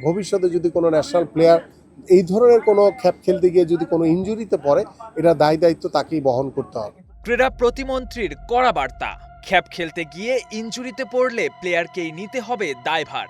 ভবিষ্যতে যদি কোনো ন্যাশনাল প্লেয়ার এই ধরনের কোনো খ্যাপ খেলতে গিয়ে যদি কোনো ইনজুরিতে পড়ে, এটা দায়িত্ব তাকেই বহন করতে হবে। ক্রীড়া প্রতিমন্ত্রীর কড়া বার্তা, খ্যাপ খেলতে গিয়ে ইনজুরিতে পড়লে প্লেয়ারকেই নিতে হবে দায়ভার।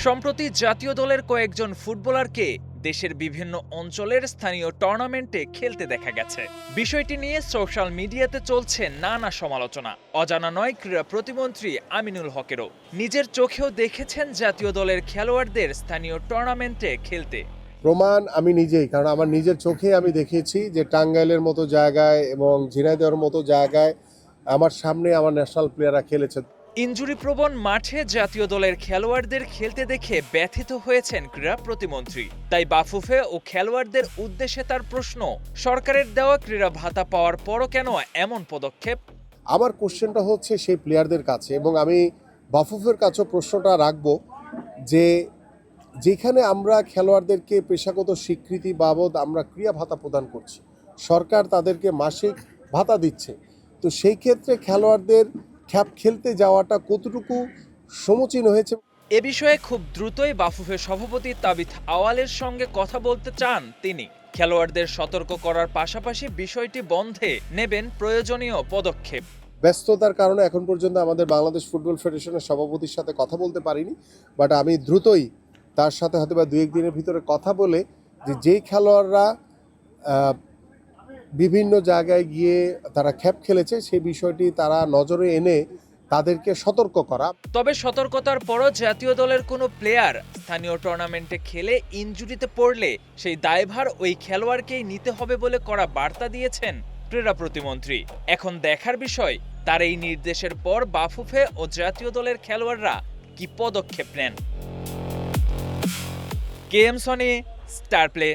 সম্প্রতি জাতীয় দলের কয়েকজন ফুটবলারকে দেশের বিভিন্ন অঞ্চলের স্থানীয় টুর্নামেন্টে খেলতে দেখা গেছে। বিষয়টি নিয়ে সোশ্যাল মিডিয়াতে চলছে নানা সমালোচনা। অজানা নয় ক্রীড়া প্রতিমন্ত্রী আমিনুল হকেরও। নিজের চোখেও দেখেছেন জাতীয় দলের খেলোয়াড়দের স্থানীয় টুর্নামেন্টে খেলতে। প্রমাণ আমি নিজেই, কারণ আমার নিজের চোখে আমি দেখেছি যে টাঙ্গাইলের মতো জায়গায় এবং ঝিনাইদহের মতো জায়গায় আমার সামনে আমার ন্যাশনাল প্লেয়াররা খেলেছে। ইনজুরি প্রবণ মাঠে জাতীয় দলের খেলোয়াড়দের খেলতে দেখে ব্যথিত হয়েছেন ক্রীড়া প্রতিমন্ত্রী। তাই বাফুফে ও খেলোয়াড়দের উদ্দেশ্যে তার প্রশ্ন, সরকারের দেওয়া ক্রীড়া ভাতা পাওয়ার পরও কেন এমন পদক্ষেপ? আমার কোশ্চেনটা হচ্ছে সেই প্লেয়ারদের কাছে, এবং আমি বাফুফের কাছেও প্রশ্নটা রাখবো যে যেখানে আমরা খেলোয়াড়দেরকে পেশাগত স্বীকৃতি বাবদ আমরা ক্রীড়া ভাতা প্রদান করছি, সরকার তাদেরকে মাসিক ভাতা দিচ্ছে, তো সেই ক্ষেত্রে খেলোয়াড়দের খ্যাপ খেলতে যাওয়াটা কতটুকু সমীচীন হয়েছে? এ বিষয়ে খুব দ্রুতই বাফুফের সভাপতি তাবিথ আওয়ালের সঙ্গে কথা বলতে চান তিনি। খেলোয়াড়দের সতর্ক করার পাশাপাশি বিষয়টি বন্ধে নেবেন প্রয়োজনীয় পদক্ষেপ। ব্যস্ততার কারণে এখন পর্যন্ত আমাদের বাংলাদেশ ফুটবল ফেডারেশনের সভাপতির সাথে কথা বলতে পারিনি, বাট আমি দ্রুতই তার সাথে হয়তো বা 2-1 দিনের ভিতরে কথা বলে যেই খেলোয়াড়রা বিভিন্ন জায়গায় গিয়ে তারা খ্যাপ খেলেছে সেই বিষয়টি তারা নজরে এনে তাদেরকে সতর্ক করা। তবে সতর্কতার পরও জাতীয় দলের কোনো প্লেয়ার স্থানীয় টুর্নামেন্টে খেলে ইনজুরিতে পড়লে সেই দায়ভার ওই খেলোয়াড়কেই নিতে হবে বলে কড়া বার্তা দিয়েছেন ক্রীড়া প্রতিমন্ত্রী। এখন দেখার বিষয় তার এই নির্দেশের পর বাফুফে ও জাতীয় দলের খেলোয়াড়রা কি পদক্ষেপ নেন। KM Sony, star play.